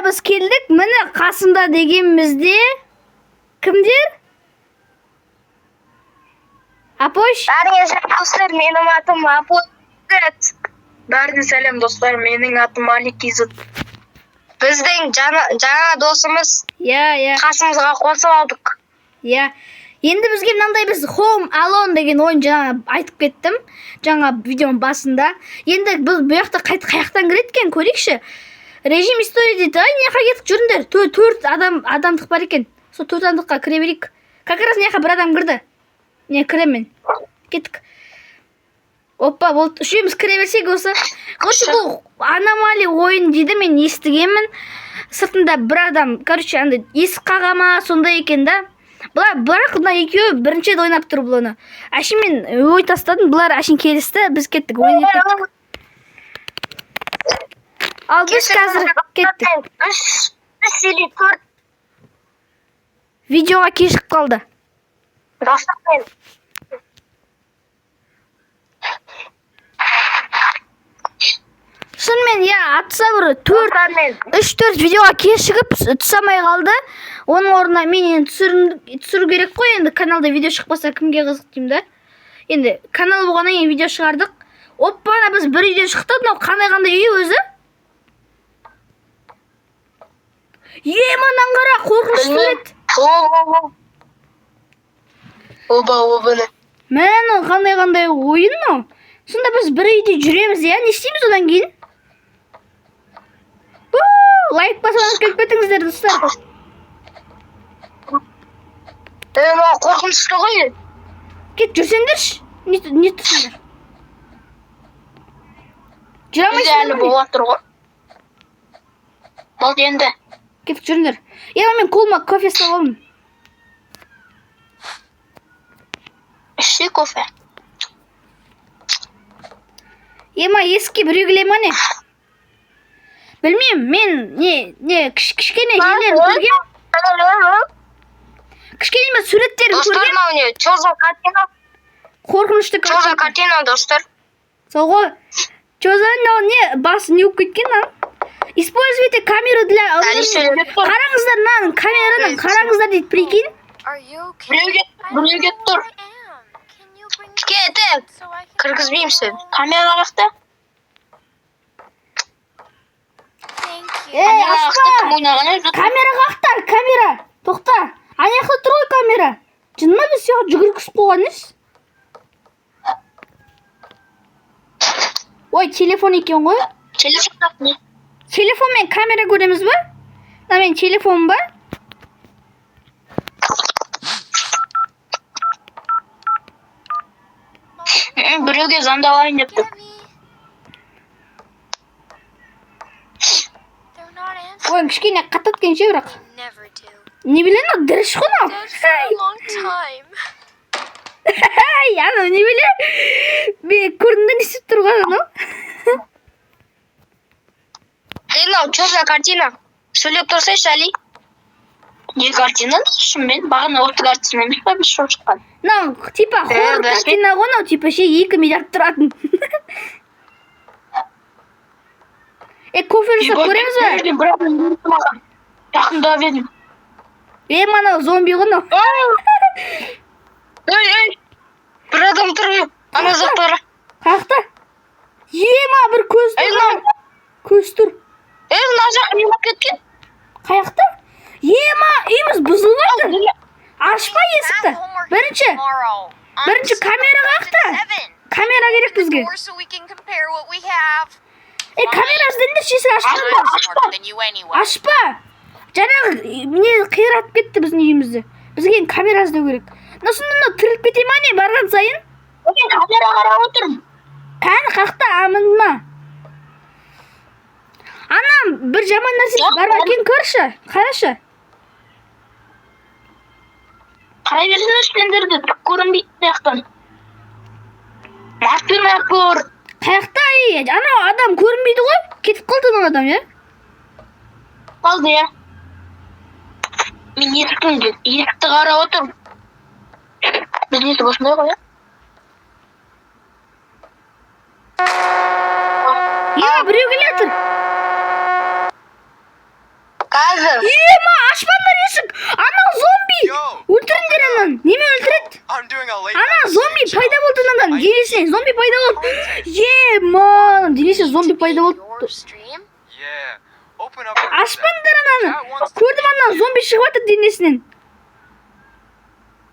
біз келдік. Міне қасымда дегенімізде кімдер? Апош? Бәріңе сәлем достар, менің атым Апош. Бәріңе сәлем достар, менің атым Аликизут. Біздің жаңа досымыз қасымызға қосып алдық. Енді бізге мынандай біз Home Alone деген ойын жаңа айтып кеттім. Жаңа видеоның басында. Енді біз бұл жақта қаяқтан кіреді екен, көрейікші. Режим история дейді. Ай, неқа кетіп жүріңдер. 4 адамдық бар екен. Сол 4 адамдыққа кіре берейік. Как раз неқа бір адам кірді. Не, кіремен. Кеттік. Опа, болды. Үшеуміз кіре берсек осы. Короче, бұл аномалия ойын дейді, мен естігенмін. Сыртында бір адам, короче, андай есік қағама сондай екен да. Бірақ мына екеуі бірінші рет ойнап тұр бұл оны. Әшейін мен ой тастадым, бұлар әшейін келісті, біз кеттік, ойнап кеттік. Ал біз қазір кеттік. 3 или 4 видеоға кешіп қалды. достармен. Шынымен, атса бір 3-4 видеоға кешігіп түсамай қалды. Оның орнына мен түсіру керек қой, енді каналда видео шықпаса кімге қызық деймін да. Енді канал болғаннан кейін видео шығардық. Оппана, біз бір үйден шықтық, мынау қандай үй өзі? Мынаны қара, қорқынышты еді. Оба. Мә, қандай ойын мынау? Сонда біз бір үйде жүреміз, не істейміз одан кейін? Лайк басып келіп кетіңіздер, достар. Қорқынышты ғой. Кет, жүрсеңдерші. Не тұрсыңдар? Әлі бола тұр ғой. Болды енді. Кет, жүріңдер. Мен қолыма кофе саламын. Ішсе кофе. Есікке біреу келе ма не? Білмеймін, мен кішкене жерлерін көргем. Кішкене ме суреттерін көргем. Достар, мау не, чоза картина. Қорқынышты картина. Чоза картина, достар. Сол ғой. Чоза не, басы не өп кеткен, Используйте камеру для... Қараңыздар, камераның қараңыздар дейді, прикинь. Біреуге тұр. Кетіп. Кіргізбеймін сен. Камера қақты? Ашпа! Камера қақта, камера. Тоқта. Аяқта тұр ғой камера. Жынма біз сияқты жүгіргісіп қойған еш? Ой, телефон екен ғой. Телефон мен камера көреміз ба? Мен телефон ба? Біреуге звондалайын депті. Ой, кішкене қаттаткен ше бірақ. Не білен, дұрыш қой не білен? Мен көрінді не істеп тұрған анау? Мынау, что за картина? Сөйлеп тұрсайшы, Али. Не картина? Шынымен, бағана орты картина емес па, біз шоқ шыққан. Мынау, типа, хоррор картина ғой, мынау, типа, 2 миллиард тұратын. Кофе жасап көреміз ба? Жақында ведім. Мынау зомби ғой, мынау. Бір адам тұр, ана заттары. Қақта? Бір көз тұр. Көз тұр. Мына жақ не болып кеткен? Қаяқта? Үйіміз бұзылып. Ашпа есікті. Бірінші камера қақта. Камера керек бізге. Камера іздендірші есік ашпа. Жаңағы не қиратып кетті біздің үйімізді. Бізге камера іздеу керек. Сонда тіріліп кете ма не барған сайын? Камера қарап отырмын. Кәні қақта амынма. Анам, бір жаман нәрсе бар ма екен көрші, қарашы. Қарай берсін өшпендерді, түк көрінбейді сияқтан. Мақпыр. Қаяқта, анау адам көрінбейді ғой? Кетіп қалды ол адам, Қалды, Мен есікті қарап отырмын. Біз несі осындай ғой, Біреу келе жатыр. Қазір. Ема, ашпаңдар есік. Ана зомби. Өлтіріңдер анан. Неме өлтіреді? Ана зомби пайда болды анан. Денесінен зомби пайда болды. Ема, денесінен зомби пайда болды. Ашпаңдар ананы. Көрдім анан зомби шығып жатыр денесінен.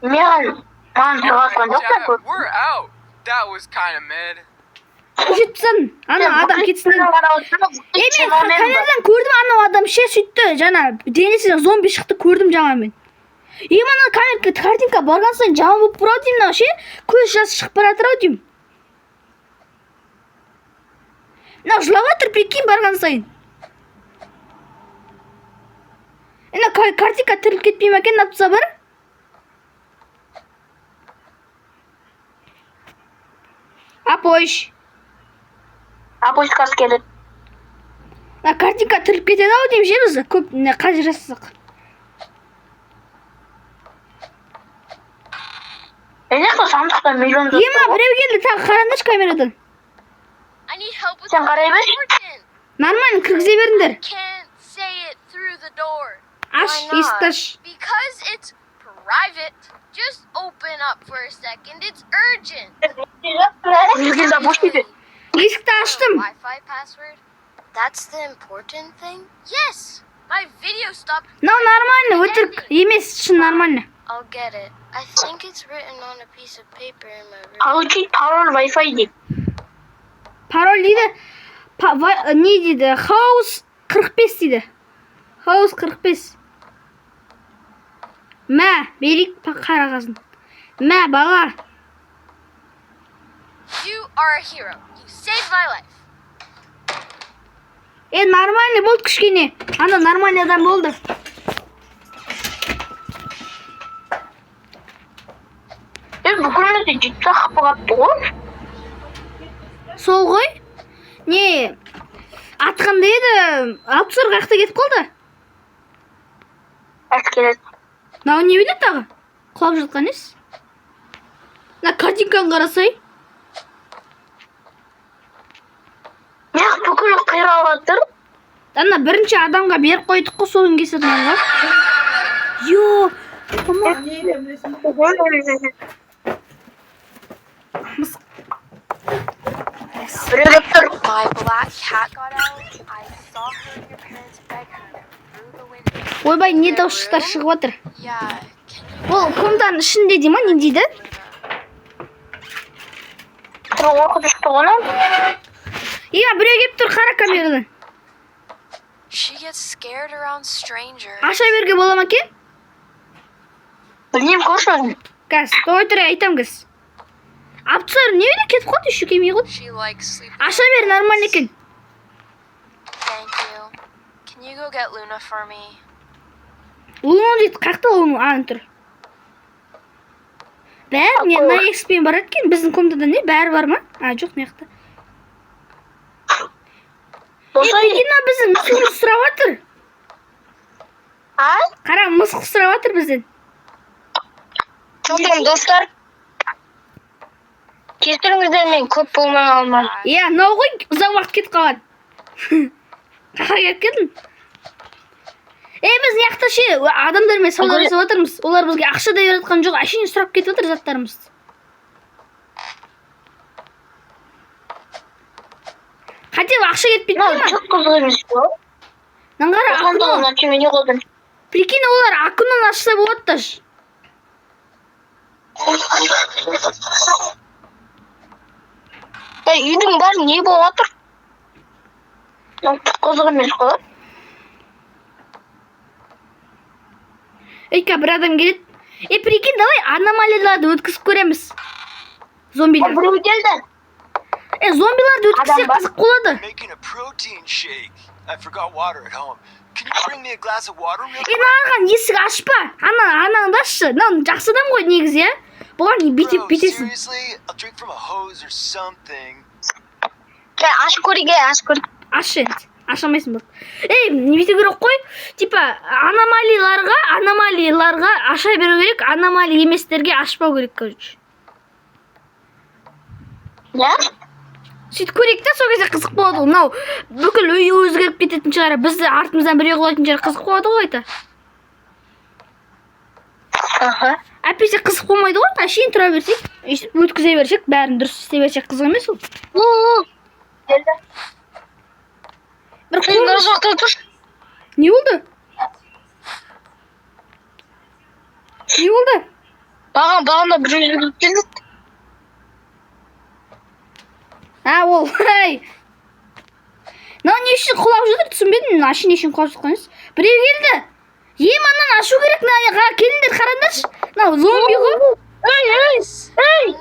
Маған шығатқан жоқ та көп. Жетсін. Ана адам кетсін. Мен камерадан көрдім анау адам ше сөйтті. Жана денесінен зомби шықты көрдім жаңа мен. Ана картинка барған сайын жаман болып бұрау деймін мынау ше. Көз жасы шығып бара жатыр ау деймін. Мынау жылап жатыр прикинь барған сайын. Ана картинка тіріліп кетпей ме екен напса бар? Апойш. Апойшкасы келеді. Картинка тіріліп кетеді ау деймін ше біз. Көп қазір жасасақ. Жақта сандықта миллион зат. Ема біреу келді тағы қараңдаршы камерадан. Сен қарай бер. Нормально кіргізе беріңдер. Аш, есікті аш. Because it's private. Just open up for a second. It's urgent. Жүргенде бош дейді. Есікті аштым. Wi-Fi password. That's the important thing. Yes. My video stopped. Мынау нормально, өтірік емес, шын нормально. I'll get it. I think it's written on a piece of paper in my room. Получить пароль Wi-Fi дейді. Пароль дейді. Не дейді? Хаус 45 дейді. Хаус 45. Мә, берейік қарағасын. Мә, бала. You are a hero. You saved my life. Нормально болды кішкене. Ана нормально адам болды. Бүкілімізде жетті қапы қапты ғой. Сол ғой? Не, атқанда еді, аптысыр қақта кетіп қалды. Әскелет. Нау не біледі тағы? Құлап жатқан ес? Картинканы қарасай. Неғып бүкілі қирап жатыр? Ана бірінші адамға беріп қойдық қой соның кесірінен ғой. Йо, қома. Біреулеп тұр. My black cat got out. I saw her and your parents beg her through the window. Ойбай, не дауыстар шығып жатыр. Yeah. Ол комнатаның ішінде дей ма, не дейді? Оқып шықты оны. Біреу кеп тұр, қара камерадан. She gets scared around strangers. Аша берге бола ма кен? Білмеймін көрші. Газ, той тұр, айтам газ. Аптысыр, не біле кетіп қойды, үші кемей қойды. She likes sleeping. Аша бер, нормально екен. Thank you. Can you go get Luna for me? Луну дейді, қақты Луну, ағын тұр. Бәрі, не, на экспен барады кен, біздің комнатада не, бәрі бар ма? Жоқ, меқті. Пекина біздің мысқыл сұрап атыр. Қара, мысқыл сұрап атыр бізден. Çocuğum dostlar. Кесіріңізден мен көп болмай алмадым. Мынау ғой ұзақ уақыт кетіп қалған. Қақа келіп келдің? Біз неқта ше адамдармен сауда жасап жатырмыз. Олар бізге ақша да беріп жатқан жоқ, әшейін сұрап кетіп жатыр заттарымыз. Хотел ақша кетпейді ме? Çok қызық емес қой. Наңғара Акуно. Прикинь, олар Акуноны ашса болады да. Үйдің бәрі не болып жатыр? Қызық емес қой. Бір адам келеді. Прикинь, давай аномалияларды өткізіп көреміз. Зомбилер. Біреу келді. Зомбиларды өткізсек қызық болады. Наған есік ашпа. Анаңды ашшы. Жақсы адам ғой негізі, бұған бүйтесің. Аш көреге, аш көре. Ашы, ашамайсың болды. Не бүйте керек қой? Типа, аномалияларға аша беру керек, аномалия еместерге ашпау керек, короче. Сөйтіп көрейік та, сол кезде қызық болады ғой. Мынау бүкіл үй өзгеріп кететін шығар. Бізді артымыздан біреу құлайтын шығар, қызық болады ғой айта. Аха. Әйтпесе қызық болмайды ғой. Әшейін тұра берсек, өткізе берсек, бәрін дұрыс істей берсек қызық емес ол. Келді. Бір Сен қорқыныш. жақта тұр. Не болды? Не болды? Бағана біреу жүріп келді. Ол, ай. Мынау не үшін құлап жатыр, түсінбедім. Ашын не үшін құлап жатқан емес. Біреу келді. Манан ашу керек, келіңдер, қараңдаршы. Мынау зомби ғой. Эй!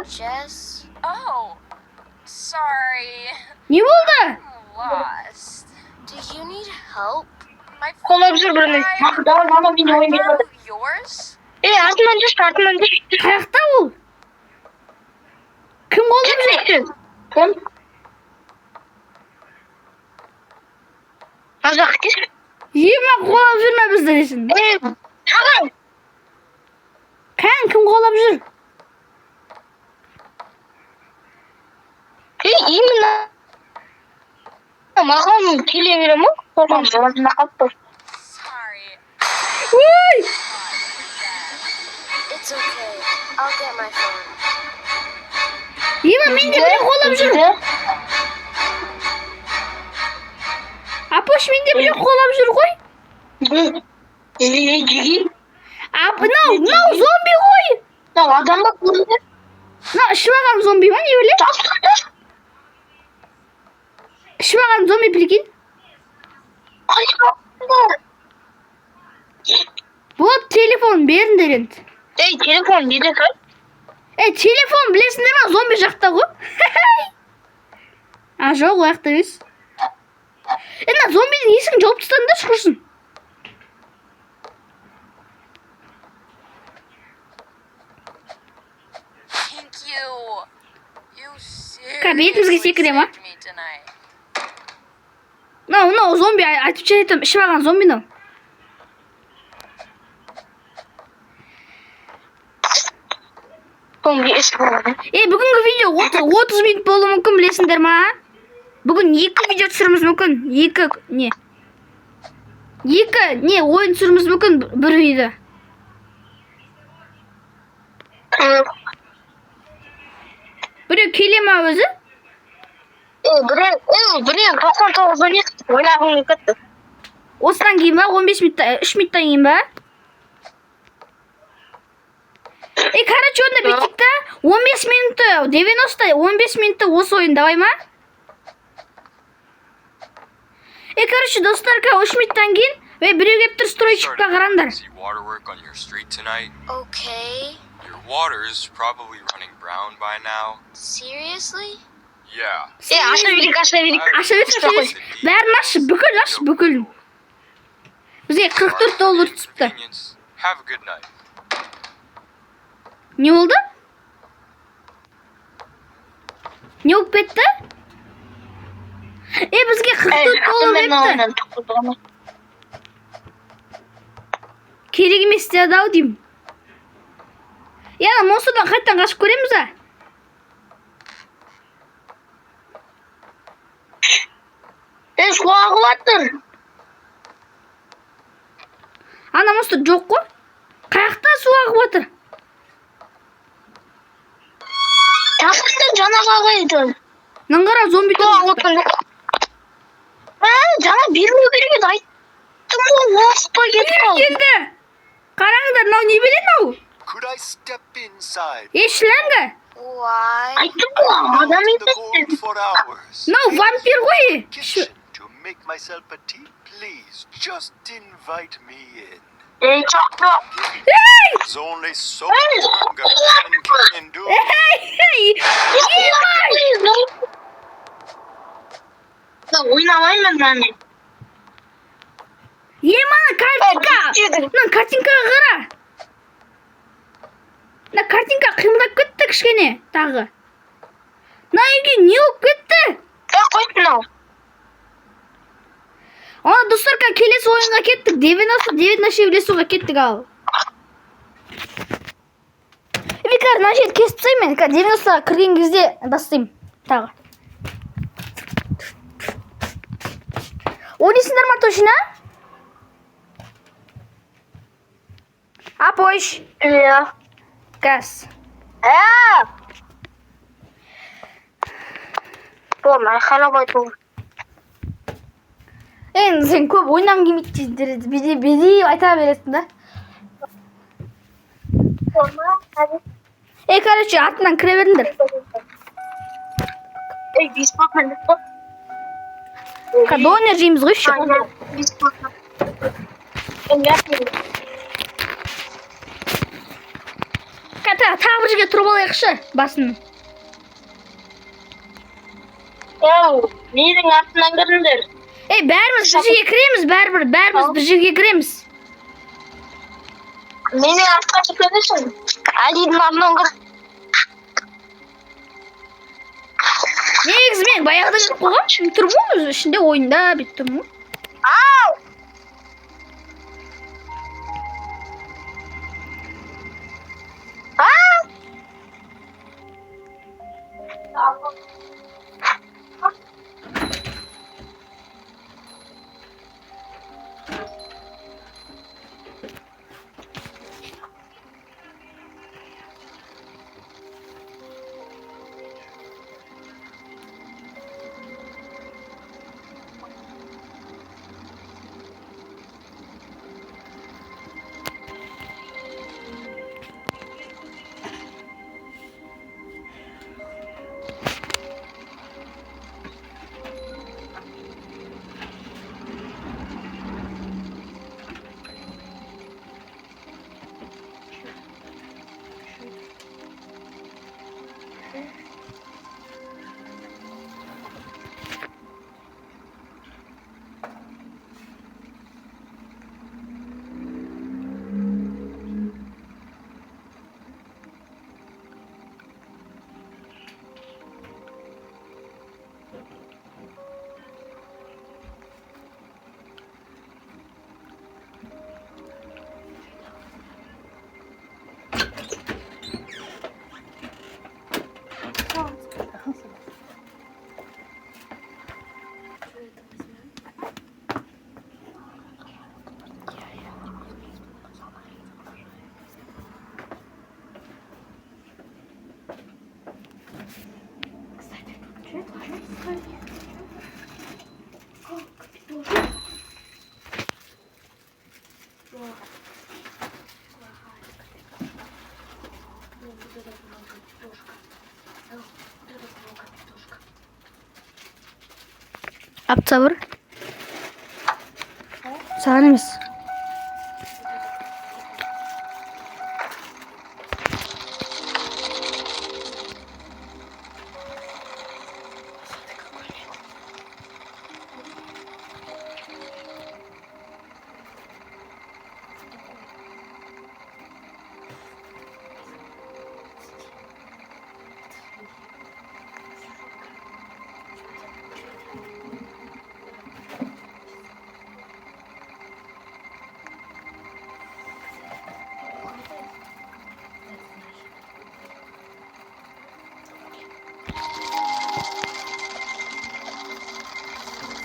Jess. Oh, sorry. Не болды? I'm lost. Do you need help? My Қолап жүр біріне. Мама мен ойын бермеді. yours? Артынан жүрші. Қаяқта ол? Кім қолап жүр? Кім? Азақ кеш. Ма қолап жүр ма бізді десін? Шағай! Кім қолап жүр? Именно маған келе бере ма? Қорғам жолазына қалып тұр. Sorry. Ой! It's okay. I'll get my phone. Менде біреу қолап жүр. Апош, менде біреу қолап жүр ғой. Жеги. Мынау зомби ғой. Адам ба көрінді? Ішіп алған зомби ма, не білем? Ішіп алған зомби білген. Вот телефон беріңдер енді. Телефон неде тұр? Телефон білесіңдер ма? Зомби жақта ғой. Жоқ, ояқта емес. Зомбидің есігін жауып тастаңдаршы құрсын. Thank you. You Бетімізге секіре ма? saved me tonight. Мынау зомби, айтып жатырмын, ішіп алған зомби мынау. Бүгінгі видео 30 минут болуы мүмкін, білесіңдер ма? Бүгін 2 видео түсіріміз мүмкін. 2 ойын түсіріміз мүмкін бір видео. Біреу келе ма өзі? Біреу 99 ойнағым кетті. Осыдан кейін ба? 15 минуттан, 3 минуттан кейін ба? Короче, онда бітік та 15 минутты, 15 минутты осы ойын давай ма? Короче, достар, 3 минуттан кейін біреу кеп тұр, стройщикқа қараңдар. Okay. Your water is probably running brown by now. Seriously? Yeah. Аша берейік. Аша берейік. Бәрін ашы, бүкіл. Бізге $44 түсіпті. Convenience. Have a good night. Не болды? Не болып кетті? Бізге $44 кетті. Керек емес деді ау деймін. Монстрдан қайттан қашып көреміз а? Суағы баттыр. Ана монстр жоқ қой. Қаяқта суағы батыр? Тасқында жаңаға қайды. Наңғара зомби Жаңа бермеу керек еді, айттым ғой, уақытпа кетіп қалды. келді. Қараңдар, мынау не береді ау? Could I step inside? Шләңгі. Why? Айттым ғой, адам The емес. cold for hours. Мынау вампир ғой. Kitchen to make myself a tea, please. Just invite me in. Жақты. There's only so much a man can do. Ойнамаймын мен. Мана картинка. Мына картинкаға қара. Мына картинка қимылдап кетті кішкене тағы. Мына үйге не болып кетті? Қойт мынау. Достар, келесі ойынға кеттік. 99 нәшевлесуға кеттік ал. Викар, мына жерді кесіп тастаймын мен. 90-ға кірген кезде бастаймын тағы. Oynuyorsunlar mı Toşina? Apoş. Ya. Gaz. Болмай қалабай бұл. Енді sen көп ойнам келмейді бедей айта бересің да. Короче, артынан кіре беріңдер. Бесплатно. Донер жейміз ғой еще. Бесплатно. Тағы бір жерге тұрып алайықшы басын. Менің артынан кіріңдер. Бәріміз бір жерге кіреміз, бәріміз бір жерге кіреміз. Менің артынан кіріңдершін. Әлидің артынан кір. Негізі мен баяғыда кіріп қойғам, тұрмын өзі ішінде ойында бүйтіп тұрмын. Ау! Aptal. Sağ емес.